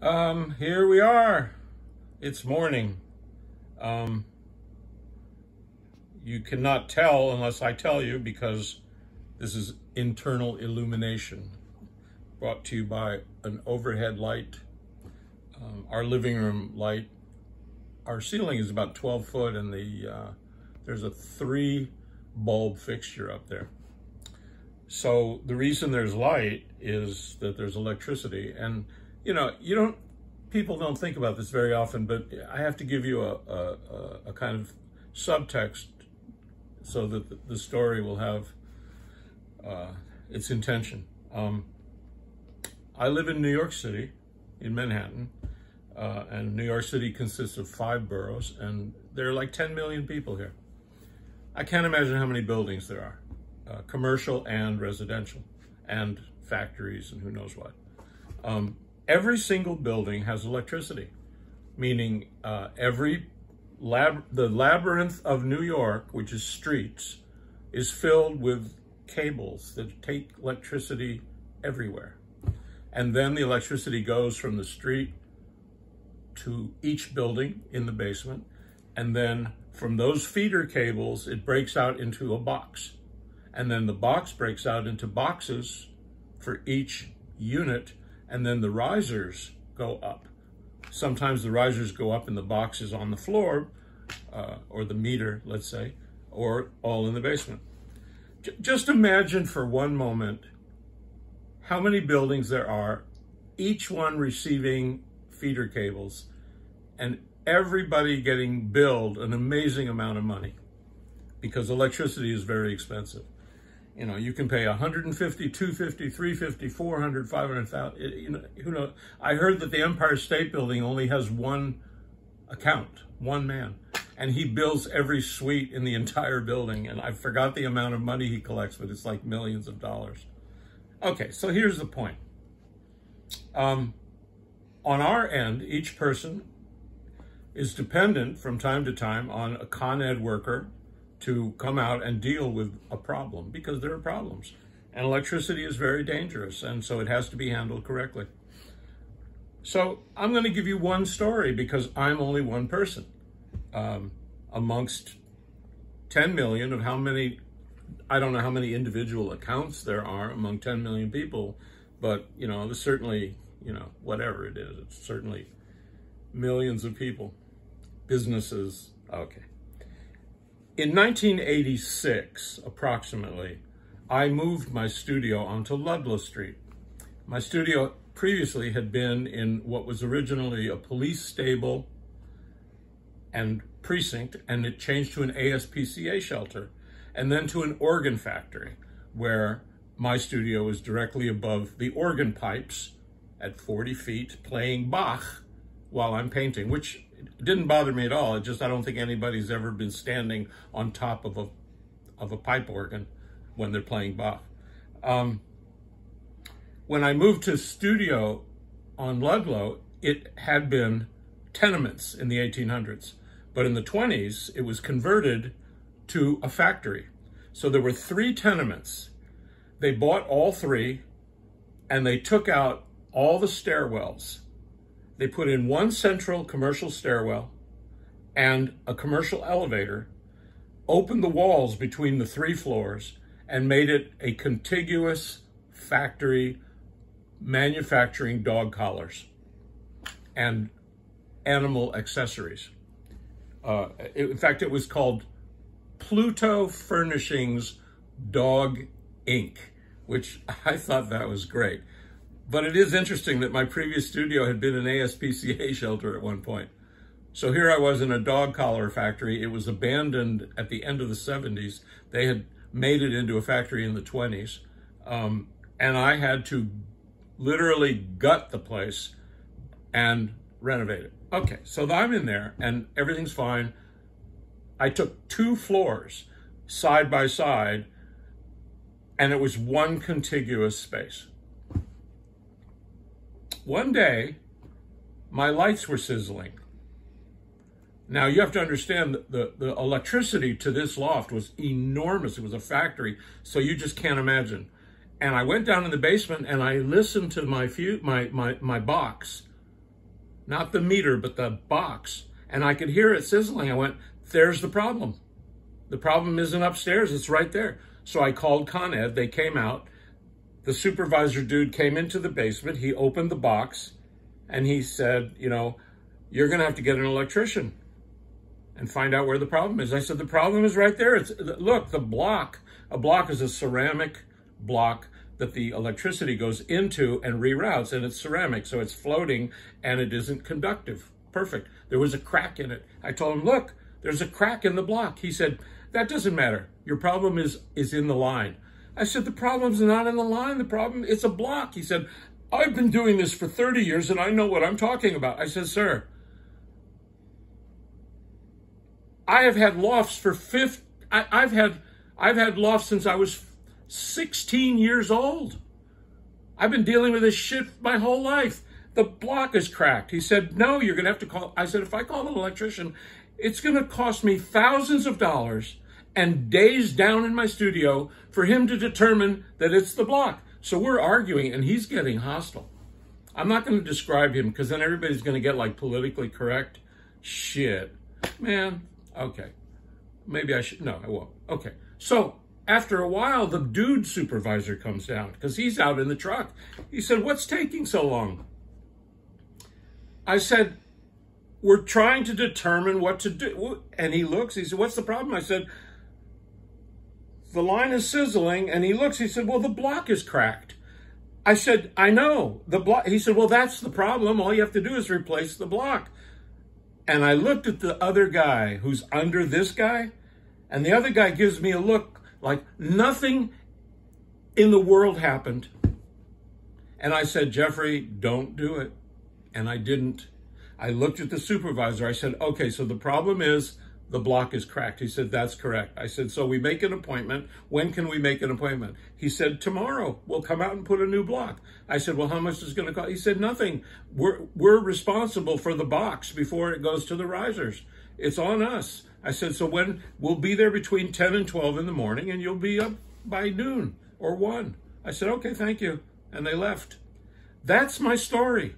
Here we are. It's morning. You cannot tell unless I tell you, because this is internal illumination brought to you by an overhead light. Our living room light, our ceiling is about 12 foot and there's a 3 bulb fixture up there. So the reason there's light is that there's electricity. And people don't think about this very often, but I have to give you a kind of subtext so that the story will have its intention. I live in New York City, in Manhattan, and New York City consists of 5 boroughs, and there are like 10 million people here. I can't imagine how many buildings there are, commercial and residential, and factories and who knows what. Every single building has electricity, meaning the labyrinth of New York, which is streets, is filled with cables that take electricity everywhere. And then the electricity goes from the street to each building in the basement. And then from those feeder cables, it breaks out into a box. And then the box breaks out into boxes for each unit. And then the risers go up. Sometimes the risers go up in the boxes on the floor, or the meter, let's say, or all in the basement. Just imagine for one moment how many buildings there are, each one receiving feeder cables, and everybody getting billed an amazing amount of money, because electricity is very expensive. You can pay $150, $250, $350, $400, $500,000. Who knows? I heard that the Empire State Building only has one account, one man, and he bills every suite in the entire building. And I forgot the amount of money he collects, but it's like millions of dollars. Okay, so here's the point. On our end, each person is dependent from time to time on a Con Ed worker to come out and deal with a problem, because there are problems. And electricity is very dangerous, and so it has to be handled correctly. So I'm going to give you one story, because I'm only one person amongst 10 million of how many, I don't know how many individual accounts there are among 10 million people, but there's certainly, whatever it is, it's certainly millions of people, businesses. Okay. In 1986, approximately, I moved my studio onto Ludlow Street. My studio previously had been in what was originally a police stable and precinct, and it changed to an ASPCA shelter, and then to an organ factory, where my studio was directly above the organ pipes at 40 feet, playing Bach while I'm painting, which didn't bother me at all. It just, I don't think anybody's ever been standing on top of a pipe organ when they're playing Bach. When I moved to studio on Ludlow, it had been tenements in the 1800s, but in the 20s, it was converted to a factory. So there were 3 tenements. They bought all 3, and they took out all the stairwells. They put in one central commercial stairwell and a commercial elevator, opened the walls between the 3 floors, and made it a contiguous factory manufacturing dog collars and animal accessories. In fact, it was called Pluto Furnishings Dog Inc., which I thought that was great. But it is interesting that my previous studio had been an ASPCA shelter at one point. So here I was in a dog collar factory. It was abandoned at the end of the 70s. They had made it into a factory in the 20s. And I had to literally gut the place and renovate it. Okay, so I'm in there and everything's fine. I took 2 floors side by side, and it was one contiguous space. One day, my lights were sizzling. Now, you have to understand that the electricity to this loft was enormous. It was a factory, so you just can't imagine. And I went down in the basement and I listened to my box not the meter, but the box. And I could hear it sizzling. I went, there's the problem. The problem isn't upstairs, it's right there. So I called Con Ed, they came out. The supervisor dude came into the basement, he opened the box, and he said, you know, you're gonna have to get an electrician and find out where the problem is. I said, the problem is right there. Look, the block, a block is a ceramic block that the electricity goes into and reroutes, and it's ceramic, so it's floating and it isn't conductive. Perfect. There was a crack in it. I told him, look, there's a crack in the block. He said, that doesn't matter. Your problem is in the line. I said, the problem's not in the line. The problem, it's a block. He said, I've been doing this for 30 years and I know what I'm talking about. I said, sir, I have had lofts for I've had lofts since I was 16 years old. I've been dealing with this shit my whole life. The block is cracked. He said, no, you're gonna have to call. I said, if I call an electrician, it's gonna cost me thousands of dollars and days down in my studio for him to determine that it's the block. So we're arguing and he's getting hostile. I'm not gonna describe him because then everybody's gonna get like politically correct. Shit, man, okay. Maybe I should, no, I won't. Okay, so after a while, the dude supervisor comes down because he's out in the truck. He said, what's taking so long? I said, we're trying to determine what to do. And he looks, he said, what's the problem? I said, the line is sizzling. And he looks, he said, well, the block is cracked. I said, I know the block. He said, well, that's the problem. All you have to do is replace the block. And I looked at the other guy who's under this guy, and the other guy gives me a look like nothing in the world happened. And I said, Jeffrey, don't do it. And I didn't. I looked at the supervisor. I said, okay, so the problem is the block is cracked. He said, that's correct. I said, so we make an appointment. When can we make an appointment? He said, tomorrow. We'll come out and put a new block. I said, well, how much is it going to cost? He said, nothing. We're responsible for the box before it goes to the risers. It's on us. I said, so when we'll be there between 10 and 12 in the morning and you'll be up by noon or 1. I said, okay, thank you. And they left. That's my story.